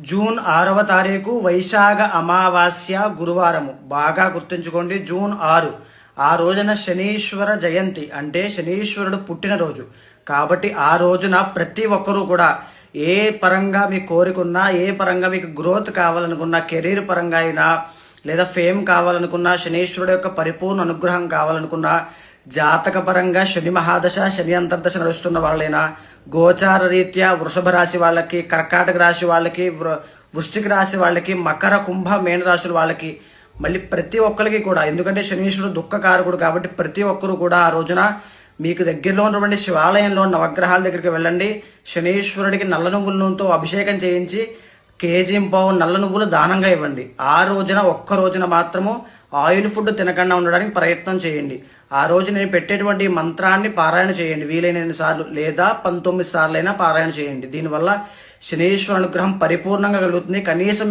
June 6వ తారీఖు వైశాఖ అమావాస్య గురువారము. బాగా గుర్తుంచుకోండి, జూన్ 6. ఆ రోజున శనీశ్వర జయంతి, అంటే శనీశ్వరుడు పుట్టినరోజు. కాబట్టి ఆ రోజున ప్రతి ఒక్కరూ కూడా ఏ పరంగా మీ కోరికున్నా, ఏ పరంగా మీకు గ్రోత్ కావాలనుకున్నా, కెరీర్ పరంగా అయినా లేదా ఫేమ్ కావాలనుకున్నా, శనీశ్వరుడు యొక్క పరిపూర్ణ అనుగ్రహం కావాలనుకున్నా, జాతక పరంగా శని మహాదశ, శని అంతర్దశ నడుస్తున్న వాళ్ళైనా, గోచార రీత్యా వృషభ రాశి వాళ్ళకి, కర్కాటక రాశి వాళ్ళకి, వృశ్చిక రాశి వాళ్ళకి, మకర కుంభ మేన రాశుల వాళ్ళకి, మళ్ళీ ప్రతి ఒక్కరికి కూడా, ఎందుకంటే శనీశ్వరుడు దుఃఖకారకుడు కాబట్టి ప్రతి ఒక్కరు కూడా ఆ రోజున మీకు దగ్గరలో ఉన్నటువంటి శివాలయంలో నవగ్రహాల దగ్గరికి వెళ్ళండి. శనీశ్వరుడికి నల్ల నువ్వుల నూనెతో అభిషేకం చేయించి కేజీ-పావు నల్ల నువ్వులు దానంగా ఇవ్వండి. ఆ రోజున ఒక్క రోజున మాత్రము ఆయిల్ ఫుడ్ తినకుండా ఉండడానికి ప్రయత్నం చేయండి. ఆ రోజు నేను పెట్టేటువంటి మంత్రాన్ని పారాయణ చేయండి వీలైన సార్లు, లేదా 19 సార్లు అయినా పారాయణ చేయండి. దీనివల్ల శనీశ్వర అనుగ్రహం పరిపూర్ణంగా కలుగుతుంది. కనీసం